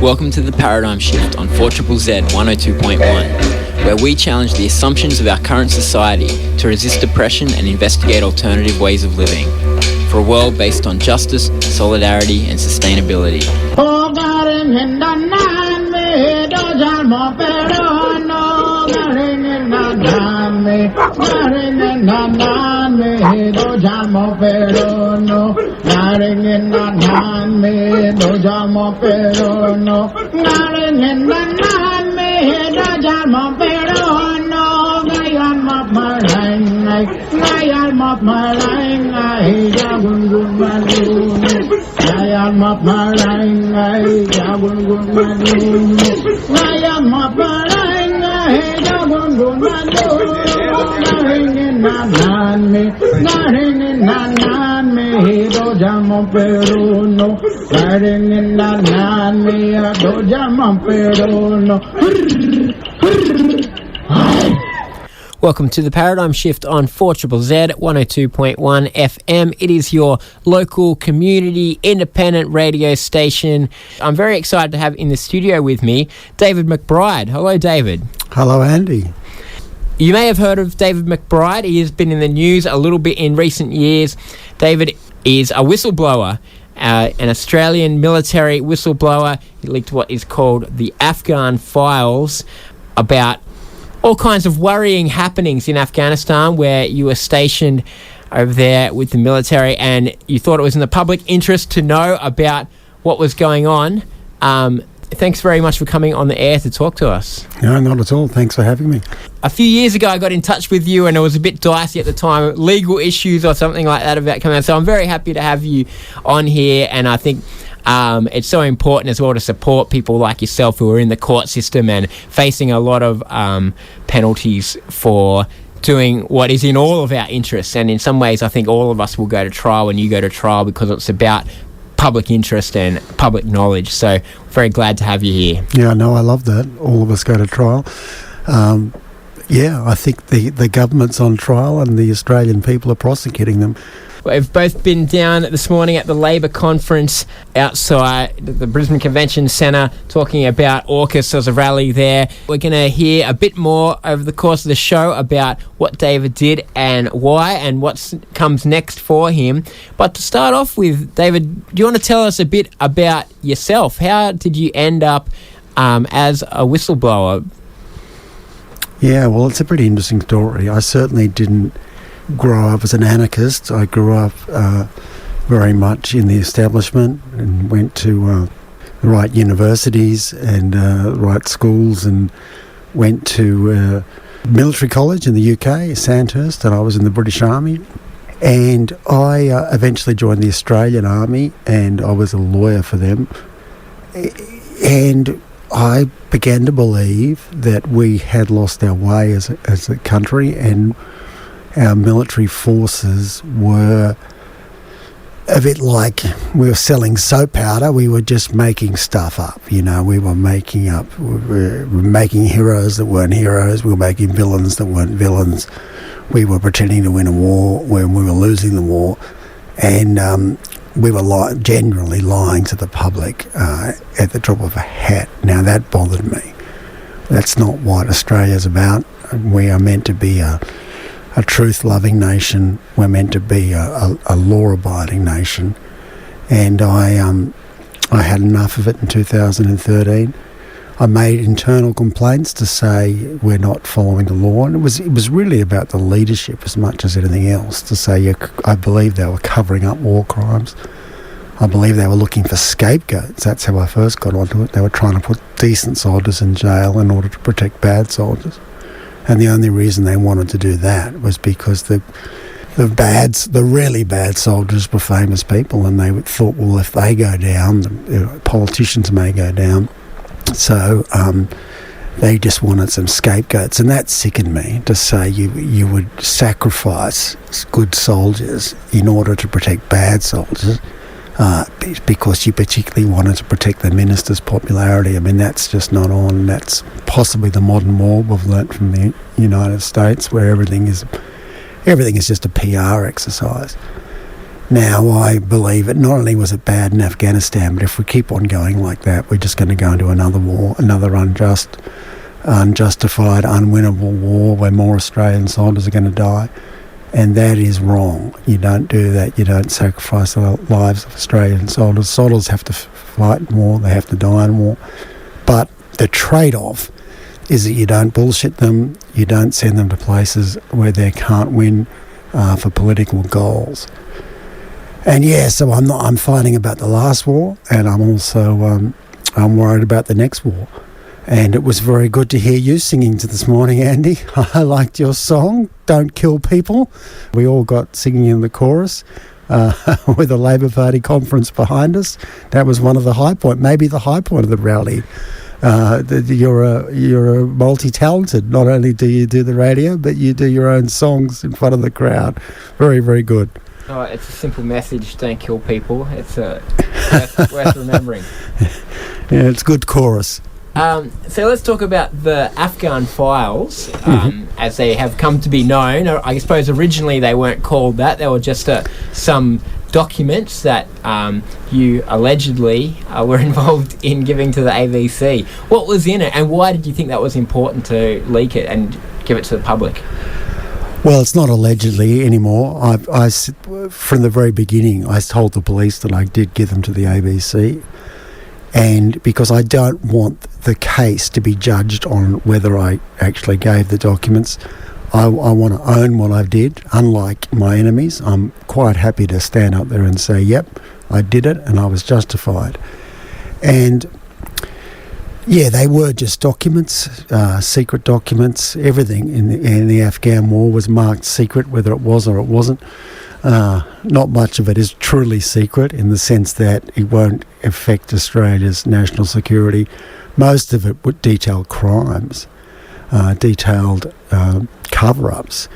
Welcome to the Paradigm Shift on 4ZZZ 102.1, where we challenge the assumptions of our current society to resist oppression and investigate alternative ways of living, for a world based on justice, solidarity and sustainability. Welcome to the Paradigm Shift on 4ZZZ 102.1 FM. It is your local community independent radio station. I'm very excited to have in the studio with me David McBride. Hello, David. Hello, Andy. You may have heard of David McBride. He has been in the news a little bit in recent years. David is a whistleblower, an Australian military whistleblower. He leaked what is called the Afghan files about all kinds of worrying happenings in Afghanistan, where you were stationed over there with the military and you thought it was in the public interest to know about what was going on. Thanks very much for coming on the air to talk to us. No, not at all. Thanks for having me. A few years ago, I got in touch with you and it was a bit dicey at the time, legal issues or something like that about coming out. So I'm very happy to have you on here, and I think it's so important as well to support people like yourself who are in the court system and facing a lot of penalties for doing what is in all of our interests. And in some ways, I think all of us will go to trial when you go to trial because it's about public interest and public knowledge. So very glad to have you here. Yeah, no, I love that. All of us go to trial. I think the government's on trial and the Australian people are prosecuting them. We've both been down this morning at the Labor conference outside the Brisbane Convention Centre talking about AUKUS. There's a rally there. We're going to hear a bit more over the course of the show about what David did and why and what comes next for him. But to start off with, David, do you want to tell us a bit about yourself? How did you end up as a whistleblower? Yeah, well, it's a pretty interesting story. I certainly didn't grow up as an anarchist. I grew up very much in the establishment and went to the right universities and right schools, and went to military college in the UK, Sandhurst, and I was in the British Army. And I eventually joined the Australian Army, and I was a lawyer for them. And I began to believe that we had lost our way as a country, and our military forces were a bit like we were selling soap powder. We were just making stuff up, we were making heroes that weren't heroes. We were making villains that weren't villains. We were pretending to win a war when we were losing the war. And we were generally lying to the public at the drop of a hat. Now, that bothered me. That's not what Australia's about. We are meant to be a truth-loving nation. We're meant to be a law-abiding nation. And I had enough of it in 2013. I made internal complaints to say we're not following the law, and it was really about the leadership as much as anything else, to say I believe they were covering up war crimes. I believe they were looking for scapegoats. That's how I first got onto it. They were trying to put decent soldiers in jail in order to protect bad soldiers. And the only reason they wanted to do that was because the really bad soldiers were famous people, and they thought, well, if they go down, politicians may go down. So they just wanted some scapegoats, and that sickened me, to say you would sacrifice good soldiers in order to protect bad soldiers. Because you particularly wanted to protect the minister's popularity. I mean, that's just not on. That's possibly the modern war we've learnt from the United States, where everything is just a PR exercise. Now, I believe it not only was it bad in Afghanistan, but if we keep on going like that, we're just going to go into another war, another unjustified, unwinnable war where more Australian soldiers are going to die. And that is wrong. You don't do that. You don't sacrifice the lives of Australian soldiers. Soldiers have to fight in war. They have to die in war. But the trade-off is that you don't bullshit them. You don't send them to places where they can't win for political goals. And yeah, so I'm fighting about the last war, and I'm also I'm worried about the next war. And it was very good to hear you singing to this morning, Andy. I liked your song, Don't Kill People. We all got singing in the chorus with the Labor Party conference behind us. That was one of the high point, maybe the high point of the rally. You're a multi-talented. Not only do you do the radio, but you do your own songs in front of the crowd. Very, very good. Oh, it's a simple message, don't kill people. It's worth remembering. Yeah, it's good chorus. So let's talk about the Afghan files, as they have come to be known. I suppose originally they weren't called that. They were just some documents that you allegedly were involved in giving to the ABC. What was in it, and why did you think that was important to leak it and give it to the public? Well, it's not allegedly anymore. I from the very beginning, I told the police that I did give them to the ABC. And because I don't want the case to be judged on whether I actually gave the documents, I want to own what I did. Unlike my enemies, I'm quite happy to stand up there and say, yep, I did it and I was justified. And yeah, they were just documents, secret documents. Everything in the Afghan war was marked secret, whether it was or it wasn't. Not much of it is truly secret in the sense that it won't affect Australia's national security. Most of it would detail crimes, detailed cover-ups,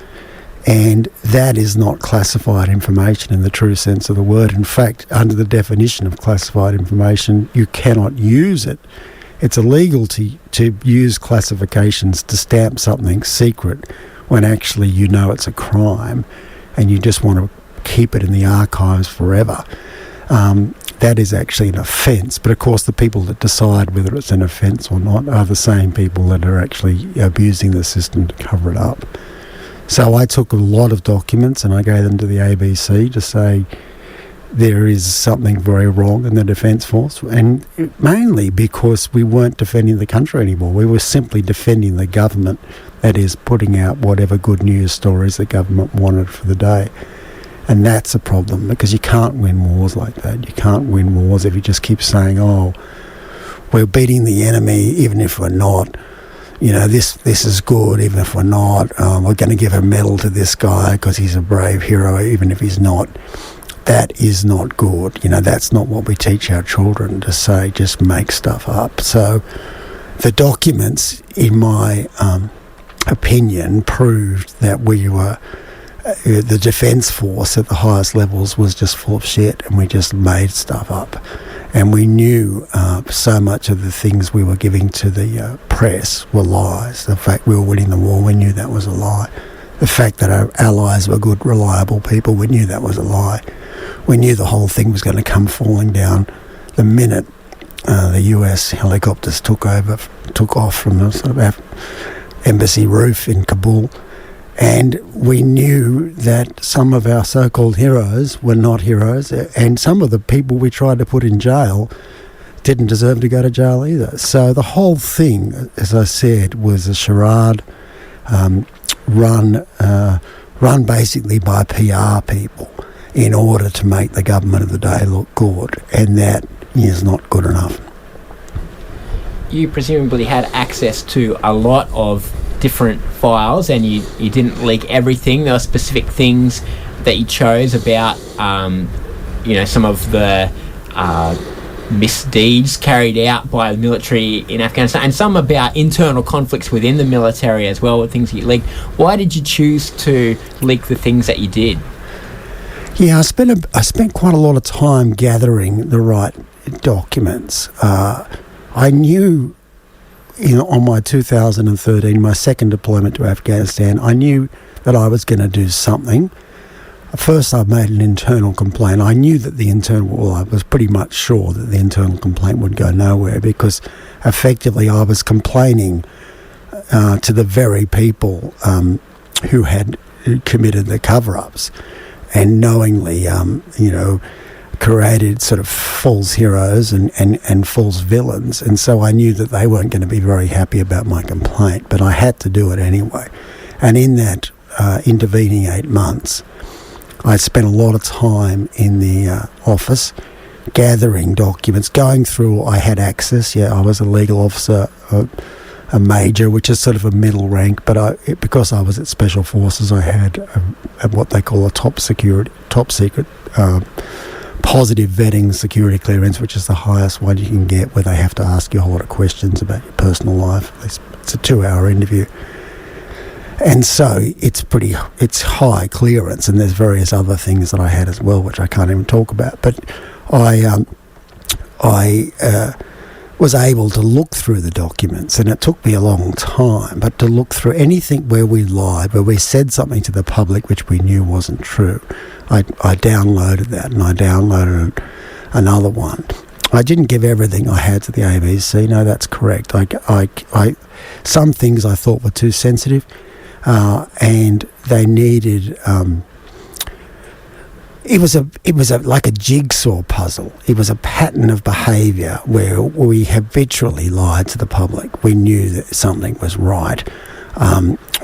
and that is not classified information in the true sense of the word. In fact, under the definition of classified information, you cannot use it. It's illegal to use classifications to stamp something secret when actually you know it's a crime and you just want to keep it in the archives forever. That is actually an offence. But of course the people that decide whether it's an offence or not are the same people that are actually abusing the system to cover it up. So I took a lot of documents and I gave them to the ABC to say there is something very wrong in the Defence Force, and mainly because we weren't defending the country anymore. We were simply defending the government, that is, putting out whatever good news stories the government wanted for the day. And that's a problem, because you can't win wars like that. You can't win wars if you just keep saying, oh, we're beating the enemy even if we're not. You know, this is good even if we're not. We're going to give a medal to this guy because he's a brave hero even if he's not. That is not good. You know, that's not what we teach our children, to say just make stuff up. So the documents, in my opinion, proved that we were... the Defence Force at the highest levels was just full of shit, and we just made stuff up. And we knew so much of the things we were giving to the press were lies. The fact we were winning the war, we knew that was a lie. The fact that our allies were good, reliable people, we knew that was a lie. We knew the whole thing was going to come falling down the minute the US helicopters took off from the sort of embassy roof in Kabul. And we knew that some of our so-called heroes were not heroes, and some of the people we tried to put in jail didn't deserve to go to jail either. So the whole thing, as I said, was a charade run basically by PR people in order to make the government of the day look good, and that is not good enough. You presumably had access to a lot of different files, and you didn't leak everything. There were specific things that you chose about some of the misdeeds carried out by the military in Afghanistan, and some about internal conflicts within the military as well, with things you leaked. Why did you choose to leak the things that you did? Yeah, I spent quite a lot of time gathering the right documents. I knew, on my 2013, my second deployment to Afghanistan, I knew that I was going to do something. First, I made an internal complaint. I knew that I was pretty much sure that the internal complaint would go nowhere, because effectively I was complaining to the very people who had committed the cover-ups and knowingly, created sort of false heroes and false villains. And so I knew that they weren't going to be very happy about my complaint, but I had to do it anyway. And in that intervening 8 months, I spent a lot of time in the office gathering documents, going through. I had access. I was a legal officer, a major, which is sort of a middle rank, but because I was at Special Forces, I had what they call a top secret positive vetting security clearance, which is the highest one you can get, where they have to ask you a whole lot of questions about your personal life. It's a 2-hour interview. And so it's high clearance, and there's various other things that I had as well, which I can't even talk about. But I was able to look through the documents, and it took me a long time, but to look through anything where we lied, where we said something to the public which we knew wasn't true. I downloaded that, and I downloaded another one. I didn't give everything I had to the ABC. No, that's correct. I some things I thought were too sensitive. And they needed. It was like a jigsaw puzzle. It was a pattern of behaviour where we habitually lied to the public. We knew that something was right,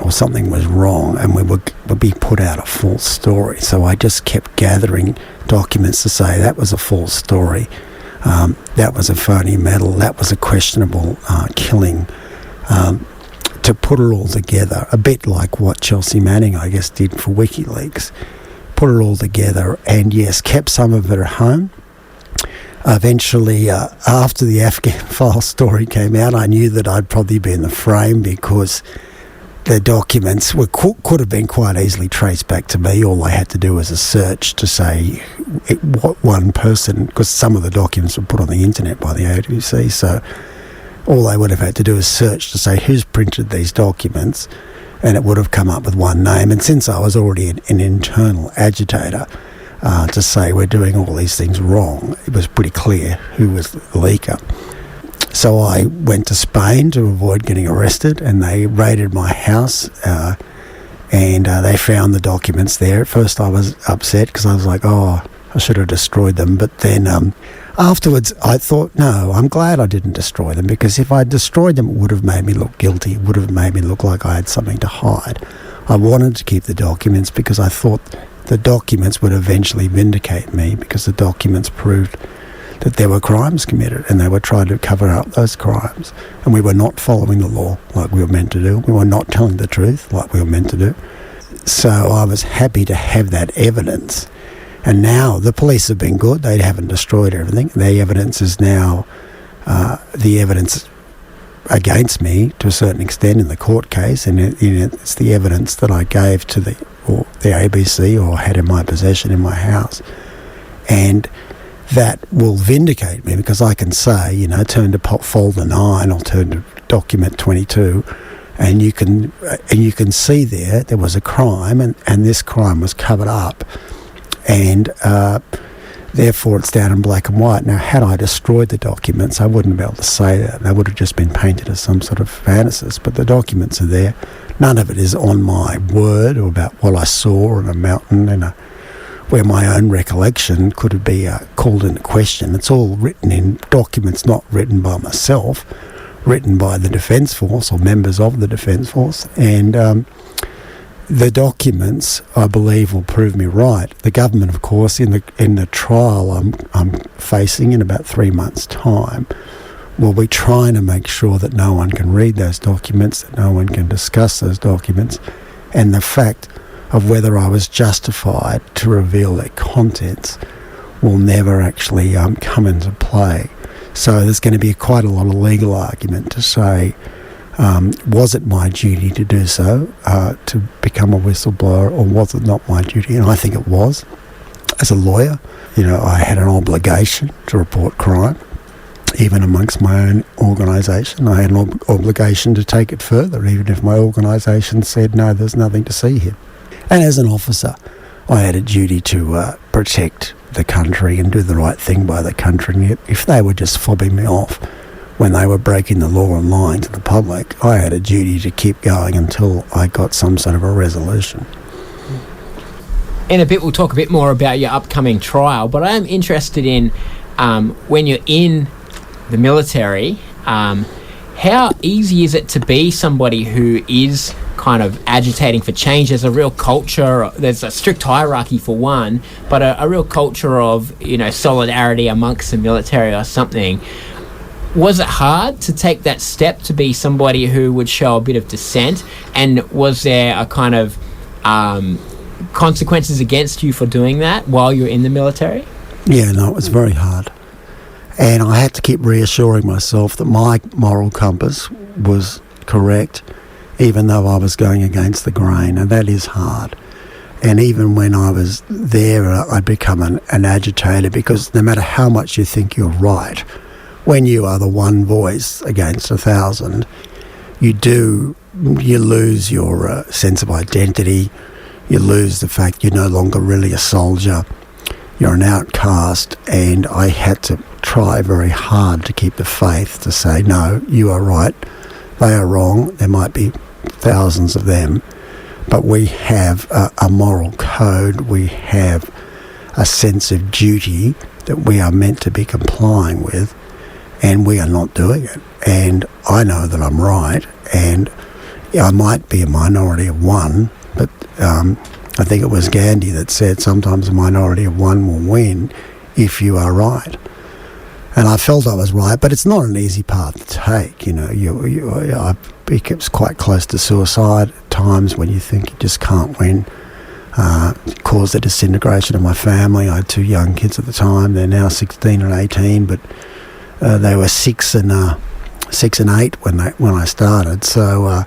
or something was wrong, and we would be put out a false story. So I just kept gathering documents to say that was a false story, that was a phony medal, that was a questionable killing. To put it all together, a bit like what Chelsea Manning, I guess, did for WikiLeaks. Put it all together, and yes, kept some of it at home. Eventually, after the Afghan file story came out, I knew that I'd probably be in the frame, because the documents could have been quite easily traced back to me. All I had to do was a search to say what one person, because some of the documents were put on the internet by the AWC, so all they would have had to do is search to say who's printed these documents, and it would have come up with one name. And since I was already an internal agitator to say we're doing all these things wrong, it was pretty clear who was the leaker. So I went to Spain to avoid getting arrested, and they raided my house, and they found the documents there. At first I was upset because I was like, I should have destroyed them. But then afterwards I thought, no, I'm glad I didn't destroy them, because if I destroyed them, it would have made me look guilty. It would have made me look like I had something to hide. I wanted to keep the documents because I thought the documents would eventually vindicate me, because the documents proved that there were crimes committed, and they were trying to cover up those crimes. And we were not following the law like we were meant to do. We were not telling the truth like we were meant to do. So I was happy to have that evidence. And now the police have been good. They haven't destroyed everything. The evidence is now the evidence against me to a certain extent in the court case, and it's the evidence that I gave to the ABC or had in my possession in my house. And that will vindicate me, because I can say, turn to folder 9 or turn to document 22, and you can see there was a crime, and this crime was covered up. And therefore it's down in black and white. Now, had I destroyed the documents, I wouldn't be able to say that. They would have just been painted as some sort of fantasist. But the documents are there. None of it is on my word or about what I saw on a mountain where my own recollection could be called into question. It's all written in documents not written by myself, written by the Defence Force or members of the Defence Force. And the documents, I believe, will prove me right. The government, of course, in the trial I'm facing in about 3 months' time, will be trying to make sure that no one can read those documents, that no one can discuss those documents, and the fact of whether I was justified to reveal their contents will never actually come into play. So there's going to be quite a lot of legal argument to say, was it my duty to do so, to become a whistleblower, or was it not my duty? And I think it was. As a lawyer, I had an obligation to report crime, even amongst my own organisation. I had an obligation to take it further, even if my organisation said, no, there's nothing to see here. And as an officer, I had a duty to protect the country and do the right thing by the country. And if they were just fobbing me off when they were breaking the law and lying to the public, I had a duty to keep going until I got some sort of a resolution. In a bit, we'll talk a bit more about your upcoming trial, but I am interested in when you're in the military, how easy is it to be somebody who is kind of agitating for change? There's a real culture, there's a strict hierarchy for one, but a real culture of, solidarity amongst the military or something. Was it hard to take that step to be somebody who would show a bit of dissent? And was there a kind of consequences against you for doing that while you're in the military? Yeah, no, it was very hard. And I had to keep reassuring myself that my moral compass was correct, even though I was going against the grain, and that is hard. And even when I was there, I'd become an agitator, because no matter how much you think you're right, when you are the one voice against 1,000, you lose your sense of identity. You lose the fact you're no longer really a soldier. You're an outcast, and I had to try very hard to keep the faith to say, no, you are right, they are wrong, there might be thousands of them, but we have a moral code, we have a sense of duty that we are meant to be complying with, and we are not doing it. And I know that I'm right, and I might be a minority of one, but I think it was Gandhi that said sometimes a minority of one will win if you are right. And I felt I was right, but it's not an easy path to take. I became quite close to suicide at times when you think you just can't win. It caused the disintegration of my family. I had two young kids at the time. They're now 16 and 18, but they were 6 and 8 when I started. So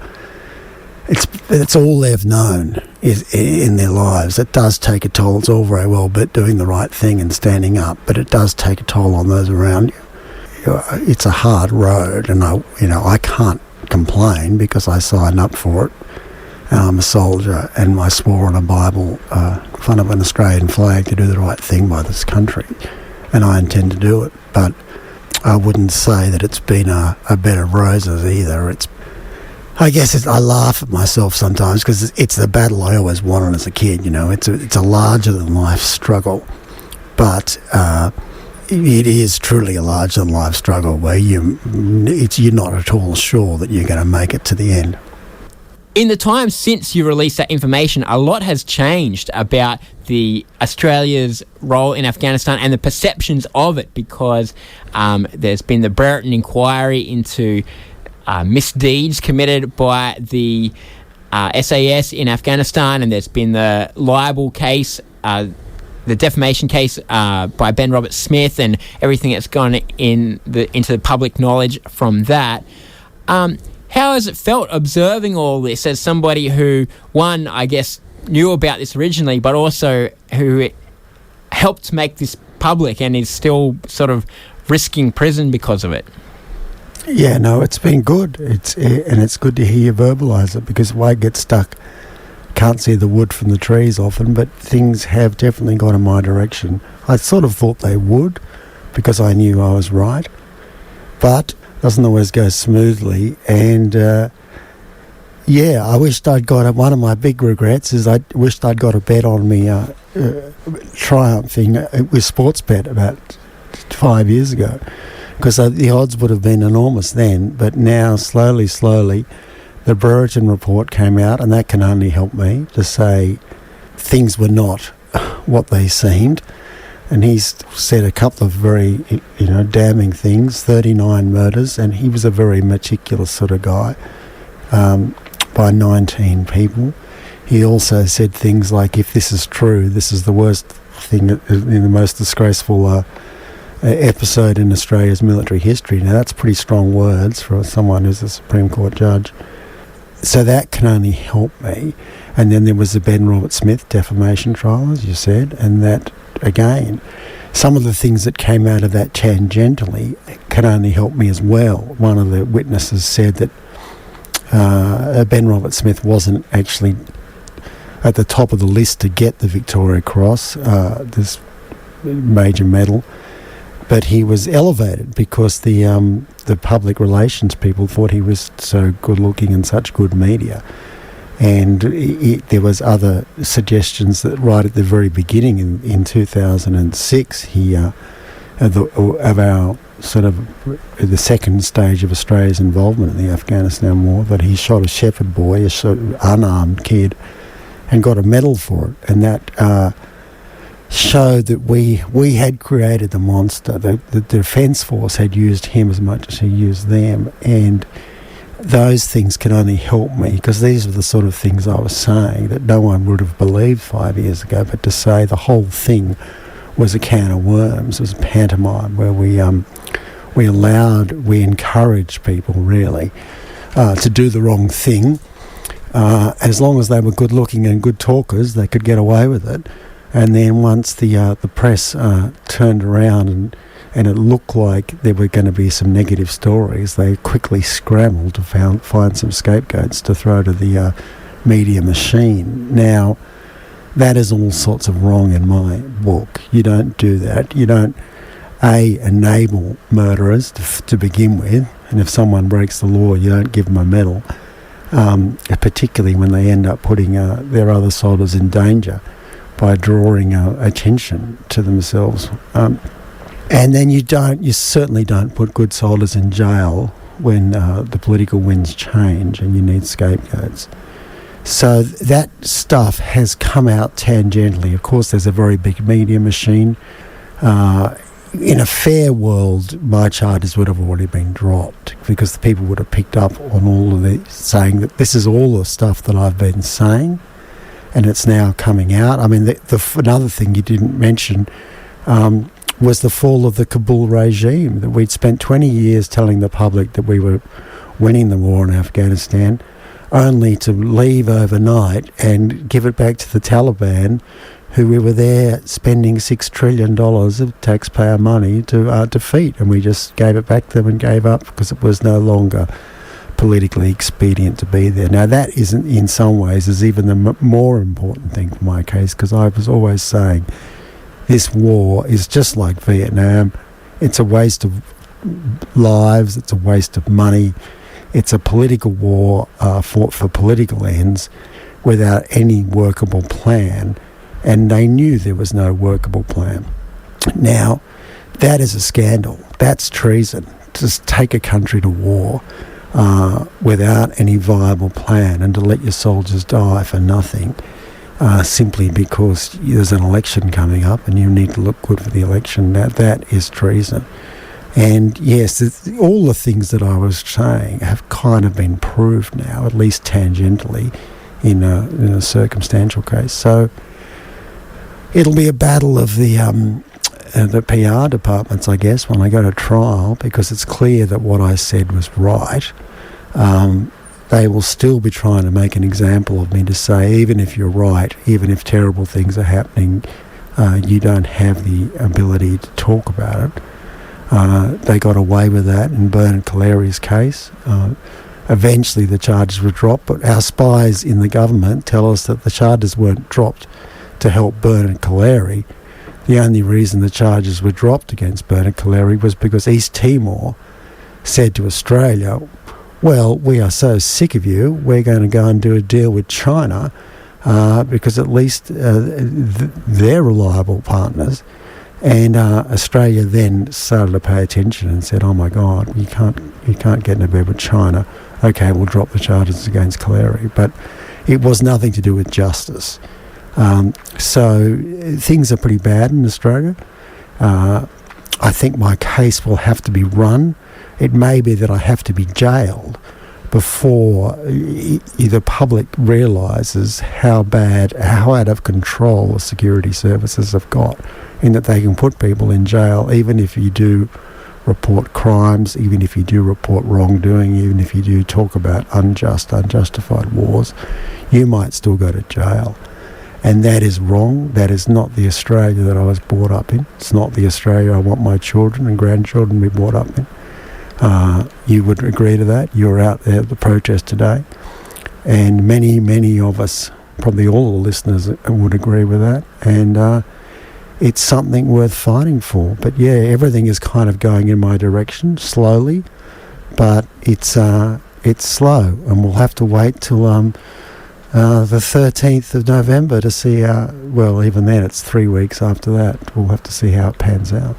it's all they've known in their lives. It does take a toll. It's all very well, but doing the right thing and standing up, but it does take a toll on those around you. It's a hard road, and I can't complain because I signed up for it. And I'm a soldier, and I swore on a Bible in front of an Australian flag to do the right thing by this country, and I intend to do it. But I wouldn't say that it's been a bed of roses either. I guess I laugh at myself sometimes because it's the battle I always wanted as a kid. It's a larger than life struggle, but it is truly a larger than life struggle where you're not at all sure that you're going to make it to the end. In the time since you released that information, a lot has changed about Australia's role in Afghanistan and the perceptions of it, because there's been the Brereton Inquiry into misdeeds committed by the SAS in Afghanistan, and there's been the libel case, the defamation case by Ben Roberts-Smith, and everything that's gone into the public knowledge from that. How has it felt observing all this as somebody who, one, I guess, knew about this originally, but also who helped make this public and is still sort of risking prison because of it? Yeah, no, it's been good. It's good to hear you verbalise it, because if I get stuck, can't see the wood from the trees often, but things have definitely gone in my direction. I sort of thought they would, because I knew I was right, but doesn't always go smoothly. And I wished I'd got one of my big regrets is I wished I'd got a bet on me triumphing with Sportsbet about 5 years ago, because the odds would have been enormous then. But now, slowly, the Brereton report came out, and that can only help me to say things were not what they seemed. And he's said a couple of very, damning things, 39 murders, and he was a very meticulous sort of guy, by 19 people. He also said things like, if this is true, this is the worst thing in the most disgraceful episode in Australia's military history. Now, that's pretty strong words for someone who's a Supreme Court judge. So that can only help me. And then there was the Ben Roberts-Smith defamation trial, as you said, and that, again, some of the things that came out of that tangentially can only help me as well. One of the witnesses said that Ben Roberts-Smith wasn't actually at the top of the list to get the Victoria Cross, this major medal. But he was elevated because the public relations people thought he was so good looking and such good media. And there was other suggestions that right at the very beginning in 2006, he of our sort of the second stage of Australia's involvement in the Afghanistan war, that he shot a shepherd boy, a sort of unarmed kid, and got a medal for it. And that showed that we had created the monster. The Defence Force had used him as much as he used them, and those things can only help me, because these are the sort of things I was saying that no one would have believed 5 years ago. But to say the whole thing was a can of worms, was a pantomime where we encouraged people really to do the wrong thing. As long as they were good looking and good talkers, they could get away with it. And then once the press turned around and it looked like there were going to be some negative stories, they quickly scrambled to find some scapegoats to throw to the media machine. Now, that is all sorts of wrong in my book. You don't do that. You don't, enable murderers to begin with, and if someone breaks the law, you don't give them a medal, particularly when they end up putting their other soldiers in danger by drawing attention to themselves. And then you certainly don't put good soldiers in jail when the political winds change and you need scapegoats. So that stuff has come out tangentially. Of course, there's a very big media machine. In a fair world, my charges would have already been dropped, because the people would have picked up on all of the saying that this is all the stuff that I've been saying, and it's now coming out. I mean, another thing you didn't mention was the fall of the Kabul regime, that we'd spent 20 years telling the public that we were winning the war in Afghanistan, only to leave overnight and give it back to the Taliban, who we were there spending $6 trillion of taxpayer money to defeat. And we just gave it back to them and gave up because it was no longer politically expedient to be there. Now, that isn't, in some ways, is even the more important thing for my case, because I was always saying this war is just like Vietnam. It's a waste of lives, it's a waste of money, it's a political war for political ends without any workable plan, and they knew there was no workable plan. Now, that is a scandal. That's treason, to take a country to war without any viable plan, and to let your soldiers die for nothing, simply because there's an election coming up and you need to look good for the election. That is treason. And yes, all the things that I was saying have kind of been proved now, at least tangentially, in a circumstantial case. So it'll be a battle of the PR departments, I guess, when I go to trial, because it's clear that what I said was right. They will still be trying to make an example of me, to say, even if you're right, even if terrible things are happening, you don't have the ability to talk about it. They got away with that in Bernard Colliery's case. Eventually the charges were dropped, but our spies in the government tell us that the charges weren't dropped to help Bernard Colliery. The only reason the charges were dropped against Bernard Colliery was because East Timor said to Australia, well, we are so sick of you, we're going to go and do a deal with China, because at least they're reliable partners. And Australia then started to pay attention and said, oh my God, you can't get into bed with China. Okay, we'll drop the charges against Colliery. But it was nothing to do with justice. So things are pretty bad in Australia. I think my case will have to be run. It may be that I have to be jailed before the public realises how out of control the security services have got, in that they can put people in jail even if you do report crimes, even if you do report wrongdoing, even if you do talk about unjustified wars, you might still go to jail. And that is wrong. That is not the Australia that I was brought up in. It's not the Australia I want my children and grandchildren to be brought up in. You would agree to that. You were out there at the protest today. And many, many of us Probably all the listeners would agree with that. And it's something worth fighting for. But yeah, everything is kind of going in my direction, slowly. But it's slow, and we'll have to wait till the 13th of November to see well, even then it's 3 weeks after that. We'll have to see how it pans out.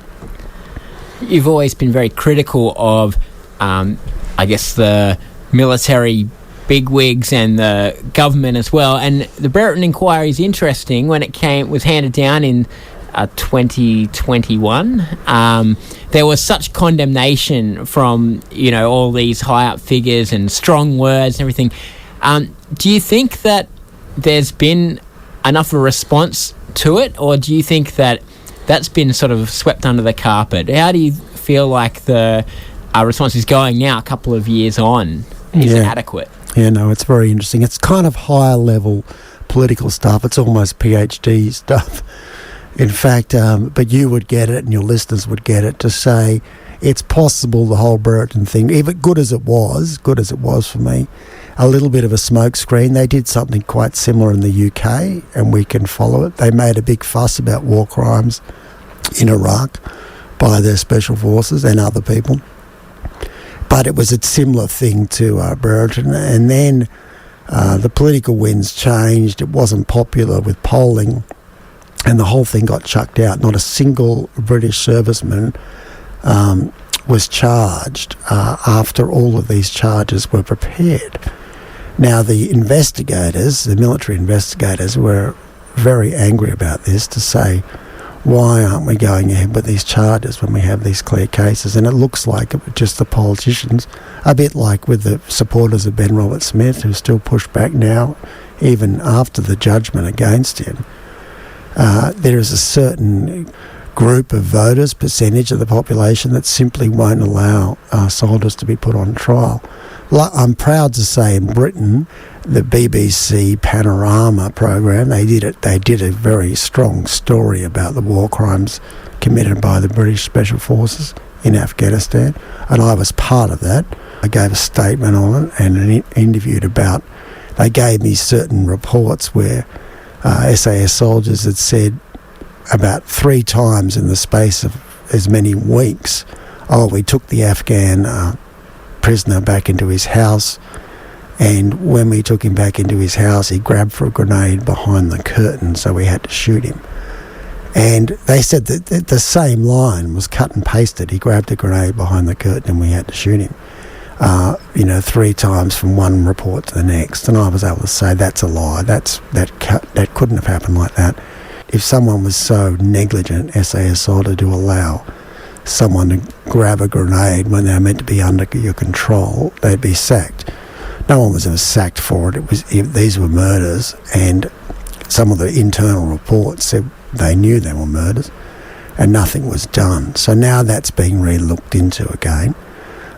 You've always been very critical of, I guess, the military bigwigs and the government as well. And the Brereton Inquiry is interesting. When it was handed down in 2021, there was such condemnation from, all these high-up figures and strong words and everything. Do you think that there's been enough of a response to it, or do you think that that's been sort of swept under the carpet? How do you feel like the response is going now, a couple of years on? Is it adequate? Yeah, no, it's very interesting. It's kind of higher level political stuff. It's almost PhD stuff. In fact, but you would get it and your listeners would get it, to say it's possible the whole Brereton thing, even good as it was for me, a little bit of a smokescreen. They did something quite similar in the UK, and we can follow it. They made a big fuss about war crimes in Iraq by their special forces and other people. But it was a similar thing to Brereton. And then the political winds changed. It wasn't popular with polling, and the whole thing got chucked out. Not a single British serviceman was charged after all of these charges were prepared. Now, the investigators, the military investigators, were very angry about this, to say, why aren't we going ahead with these charges when we have these clear cases? And it looks like just the politicians, a bit like with the supporters of Ben Roberts-Smith, who still push back now, even after the judgment against him. There is a certain group of voters, percentage of the population, that simply won't allow soldiers to be put on trial. I'm proud to say in Britain, the BBC Panorama program, they did a very strong story about the war crimes committed by the British Special Forces in Afghanistan, and I was part of that. I gave a statement on it and interviewed about, they gave me certain reports where SAS soldiers had said about 3 times in the space of as many weeks, we took the Afghan prisoner back into his house, and when we took him back into his house, he grabbed for a grenade behind the curtain, so we had to shoot him. And they said that the same line was cut and pasted. He grabbed a grenade behind the curtain and we had to shoot him. 3 times from one report to the next. And I was able to say, that's a lie. That couldn't have happened like that. If someone was so negligent, SAS soldier, to allow someone to grab a grenade when they're meant to be under your control, they'd be sacked. No one was ever sacked for it. These were murders, and some of the internal reports said they knew they were murders, and nothing was done. So now that's being re-looked into again.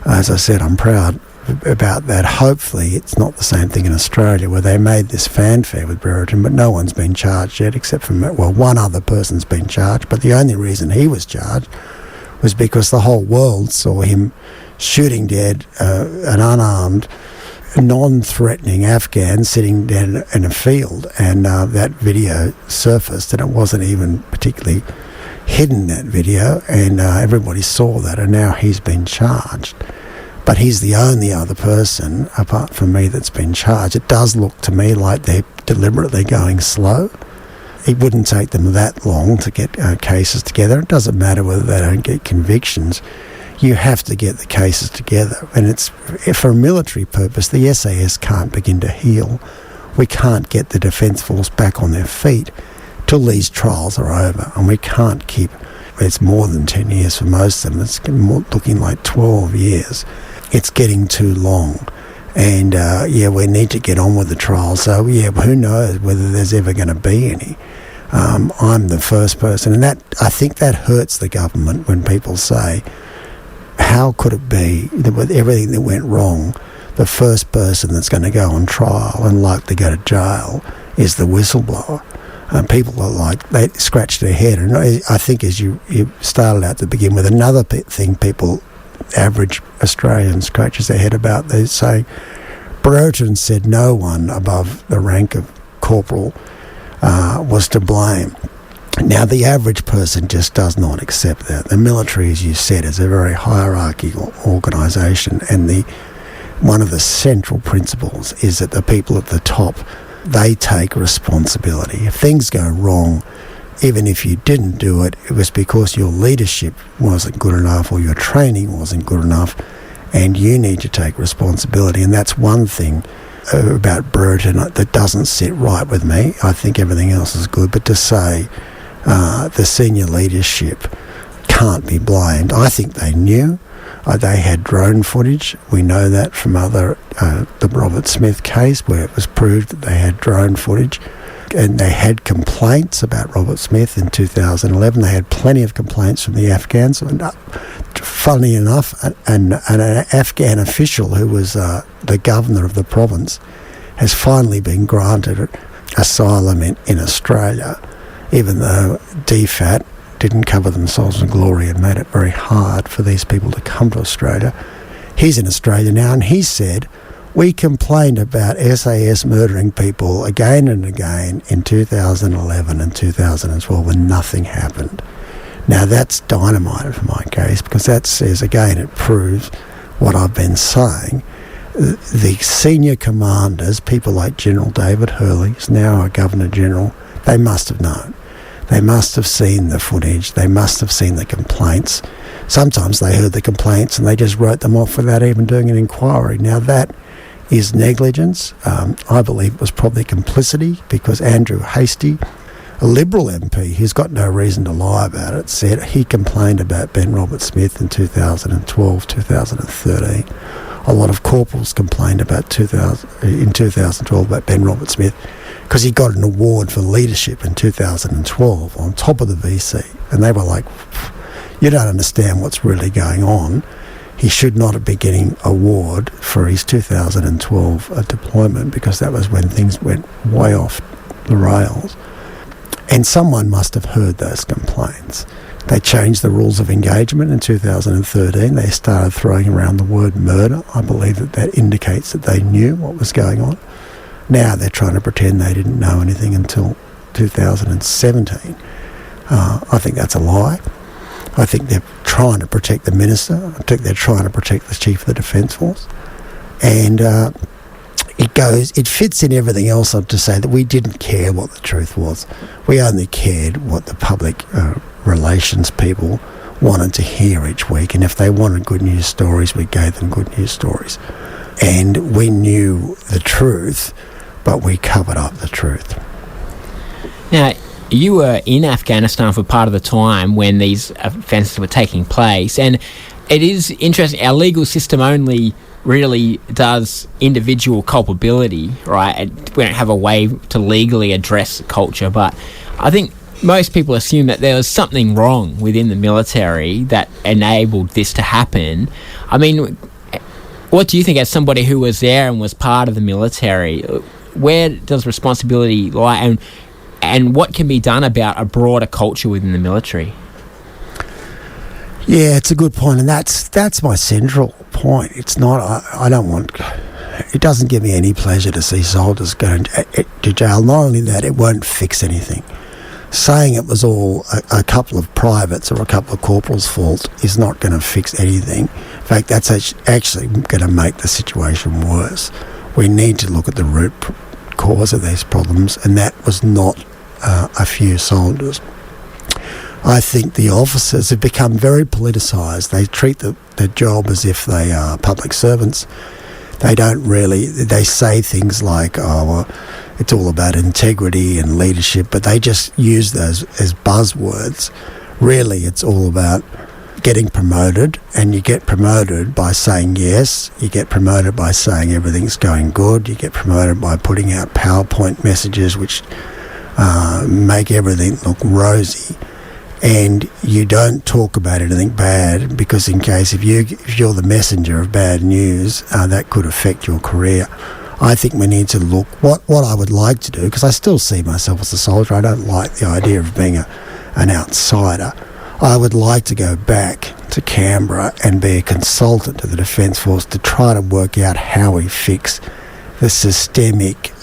As I said, I'm proud about that. Hopefully it's not the same thing in Australia, where they made this fanfare with Brereton, but no one's been charged yet, except for, one other person's been charged, but the only reason he was charged was because the whole world saw him shooting dead an unarmed, non-threatening Afghan sitting dead in a field, and that video surfaced, and it wasn't even particularly hidden, that video, and everybody saw that, and now he's been charged. But he's the only other person, apart from me, that's been charged. It does look to me like they're deliberately going slow. It wouldn't take them that long to get cases together. It doesn't matter whether they don't get convictions. You have to get the cases together. And it's, for a military purpose, the SAS can't begin to heal. We can't get the Defence Force back on their feet till these trials are over. And we can't keep, it's more than 10 years for most of them. It's looking like 12 years. It's getting too long. And, we need to get on with the trials. So, who knows whether there's ever going to be any. I'm the first person. And I think that hurts the government when people say, how could it be that with everything that went wrong, the first person that's going to go on trial and likely to go to jail is the whistleblower? People are like, they scratch their head. And I think, as you started out to begin with, another thing people, average Australian, scratches their head about, they say, Brereton said no one above the rank of corporal was to blame. Now, the average person just does not accept that. The military, as you said, is a very hierarchical organisation, and one of the central principles is that the people at the top, they take responsibility. If things go wrong, even if you didn't do it, it was because your leadership wasn't good enough or your training wasn't good enough, and you need to take responsibility. And that's one thing about Brereton that doesn't sit right with me. I think everything else is good, but to say the senior leadership can't be blamed, I think they knew. They had drone footage. We know that from the Robert Smith case, where it was proved that they had drone footage. And they had complaints about Robert Smith in 2011. They had plenty of complaints from the Afghans. And, funnily enough, an Afghan official who was the governor of the province has finally been granted asylum in Australia, even though DFAT didn't cover themselves in glory and made it very hard for these people to come to Australia. He's in Australia now, and he said, "We complained about SAS murdering people again and again in 2011 and 2012 and nothing happened." Now that's dynamite for my case, because that says, again, it proves what I've been saying. The senior commanders, people like General David Hurley, who's now our Governor General, they must have known. They must have seen the footage. They must have seen the complaints. Sometimes they heard the complaints and they just wrote them off without even doing an inquiry. Now that is negligence. I believe it was probably complicity, because Andrew Hastie, a Liberal MP who's got no reason to lie about it, said he complained about Ben Robert Smith in 2012, 2013. A lot of corporals complained about in 2012 about Ben Robert Smith, because he got an award for leadership in 2012 on top of the VC. And they were like, "You don't understand what's really going on. He should not have been getting award for his 2012 deployment, because that was when things went way off the rails." And someone must have heard those complaints. They changed the rules of engagement in 2013. They started throwing around the word murder. I believe that indicates that they knew what was going on. Now they're trying to pretend they didn't know anything until 2017. I think that's a lie. I think they're trying to protect the minister. I think they're trying to protect the Chief of the Defence Force. And it fits in everything else to say that we didn't care what the truth was. We only cared what the public relations people wanted to hear each week. And if they wanted good news stories, we gave them good news stories. And we knew the truth, but we covered up the truth. Now, you were in Afghanistan for part of the time when these offences were taking place, and it is interesting. Our legal system only really does individual culpability, right? We don't have a way to legally address culture, but I think most people assume that there was something wrong within the military that enabled this to happen. I mean, what do you think, as somebody who was there and was part of the military, where does responsibility lie, and what can be done about a broader culture within the military? Yeah, it's a good point, and that's my central point. It's not. I don't want. It doesn't give me any pleasure to see soldiers go to jail. Not only that, it won't fix anything. Saying it was all a couple of privates or a couple of corporals' fault is not going to fix anything. In fact, that's actually going to make the situation worse. We need to look at the root cause of these problems, and that was not a few soldiers. I think the officers have become very politicised. They treat the job as if they are public servants. They say things like, "Oh, well, it's all about integrity and leadership," but they just use those as buzzwords. Really, it's all about getting promoted, and you get promoted by saying yes, you get promoted by saying everything's going good, you get promoted by putting out PowerPoint messages which make everything look rosy, and you don't talk about anything bad, because in case if you're the messenger of bad news, that could affect your career. I think we need to look what I would like to do, because I still see myself as a soldier. I don't like the idea of being an outsider. I would like to go back to Canberra and be a consultant to the Defence Force to try to work out how we fix the systemic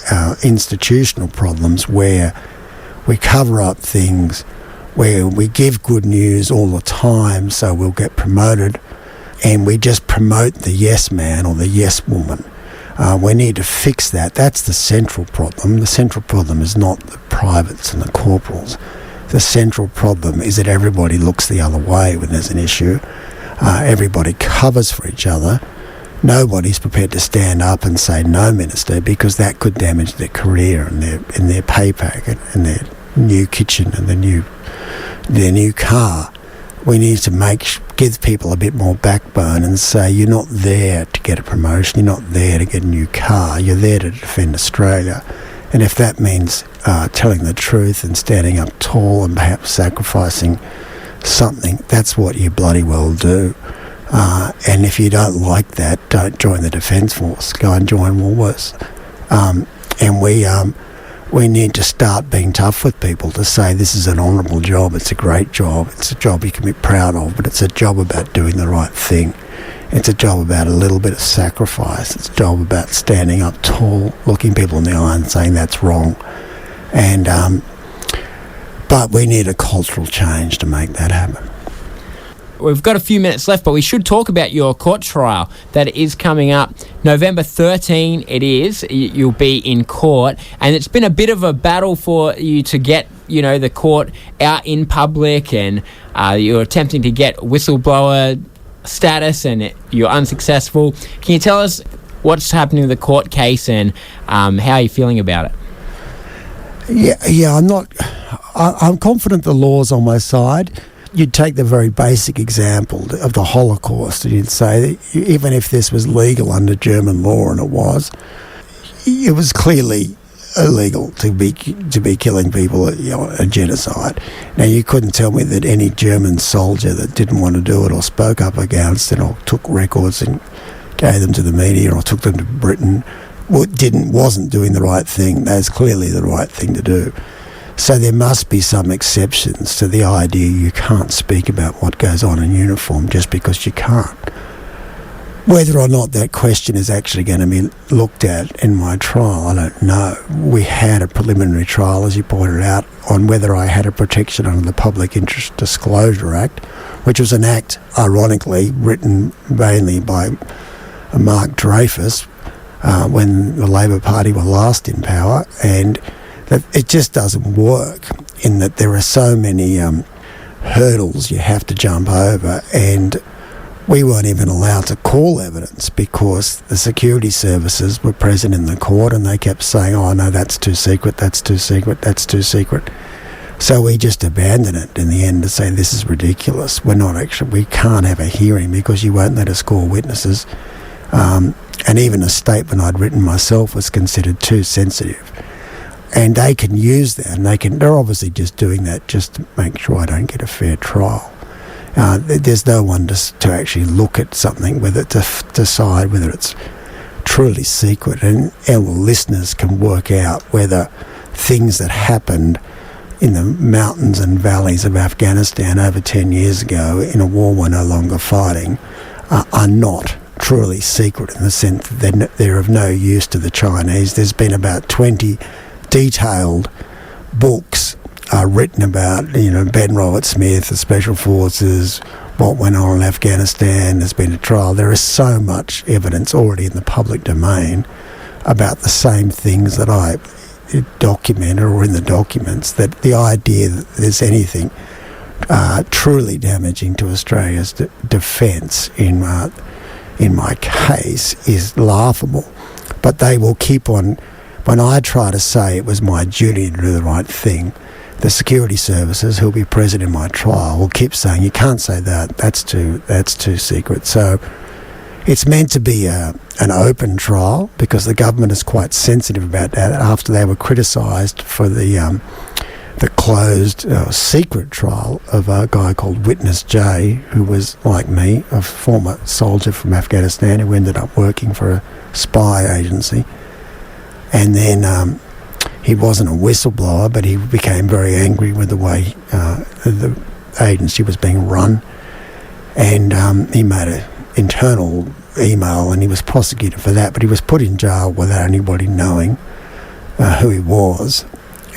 institutional problems where we cover up things, where we give good news all the time so we'll get promoted, and we just promote the yes man or the yes woman. We need to fix that. That's the central problem. The central problem is not the privates and the corporals. The central problem is that everybody looks the other way when there's an issue. Everybody covers for each other. Nobody's prepared to stand up and say no, Minister, because that could damage their career and their pay packet and their new kitchen and their new car. We need to give people a bit more backbone and say you're not there to get a promotion, you're not there to get a new car, you're there to defend Australia. And if that means telling the truth and standing up tall and perhaps sacrificing something, that's what you bloody well do. And if you don't like that, don't join the Defence Force. Go and join Woolworths. And we need to start being tough with people to say this is an honourable job, it's a great job, it's a job you can be proud of, but it's a job about doing the right thing. It's a job about a little bit of sacrifice. It's a job about standing up tall, looking people in the eye and saying that's wrong. And but we need a cultural change to make that happen. We've got a few minutes left, but we should talk about your court trial that is coming up. November 13 it is. You'll be in court, and it's been a bit of a battle for you to get, the court out in public, and you're attempting to get whistleblower status, and you're unsuccessful. Can you tell us what's happening with the court case and how you're feeling about it? Yeah, I'm confident the law's on my side. You'd take the very basic example of the Holocaust and you'd say that even if this was legal under German law, and it was clearly illegal to be killing people, a genocide. Now, you couldn't tell me that any German soldier that didn't want to do it or spoke up against it or took records and gave them to the media or took them to Britain wasn't doing the right thing. That's clearly the right thing to do. So there must be some exceptions to the idea you can't speak about what goes on in uniform just because you can't. Whether or not that question is actually going to be looked at in my trial, I don't know. We had a preliminary trial, as you pointed out, on whether I had a protection under the Public Interest Disclosure Act, which was an act, ironically, written mainly by Mark Dreyfus when the Labor Party were last in power, and it just doesn't work in that there are so many hurdles you have to jump over, and we weren't even allowed to call evidence because the security services were present in the court and they kept saying, oh no, that's too secret, that's too secret, that's too secret. So we just abandoned it in the end to say this is ridiculous. We can't have a hearing because you won't let us call witnesses. And even a statement I'd written myself was considered too sensitive. And they can use that, and they're obviously just doing that just to make sure I don't get a fair trial. There's no one to actually look at something, whether to decide whether it's truly secret, and our listeners can work out whether things that happened in the mountains and valleys of Afghanistan over 10 years ago in a war we're no longer fighting are not truly secret in the sense that they're of no use to the Chinese. There's been about 20 detailed books written about, Ben Roberts-Smith, the Special Forces, what went on in Afghanistan. There's been a trial. There is so much evidence already in the public domain about the same things that I documented or in the documents, that the idea that there's anything truly damaging to Australia's defence in my case is laughable. But they will keep on. When I try to say it was my duty to do the right thing, the security services who'll be present in my trial will keep saying, you can't say that, that's too secret. So it's meant to be an open trial because the government is quite sensitive about that after they were criticised for the closed secret trial of a guy called Witness J, who was, like me, a former soldier from Afghanistan who ended up working for a spy agency. And then he wasn't a whistleblower, but he became very angry with the way the agency was being run. And he made an internal email and he was prosecuted for that, but he was put in jail without anybody knowing. who he was,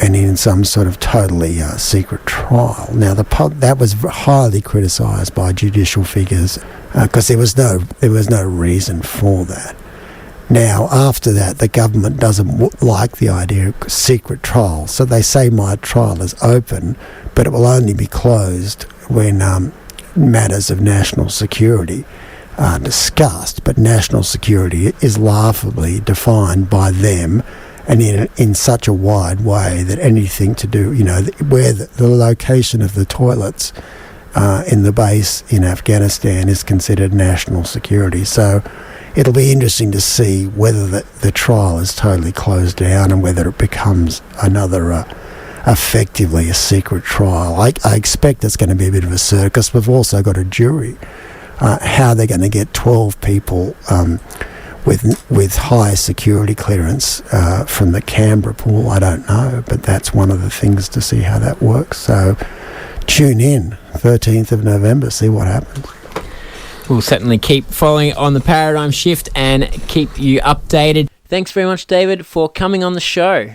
and in some sort of totally secret trial. Now, that was highly criticised by judicial figures because there was no reason for that. Now, after that, the government doesn't like the idea of secret trial, so they say my trial is open, but it will only be closed when matters of national security are discussed. But national security is laughably defined by them, and in such a wide way that anything to do, where the location of the toilets in the base in Afghanistan is considered national security. So it'll be interesting to see whether the trial is totally closed down and whether it becomes another effectively a secret trial. I expect it's going to be a bit of a circus. We've also got a jury. How they're going to get 12 people with high security clearance from the Canberra pool, I don't know, but that's one of the things to see how that works. So tune in 13th of November, see what happens. We'll certainly keep following on the paradigm shift and keep you updated. Thanks very much, David, for coming on the show.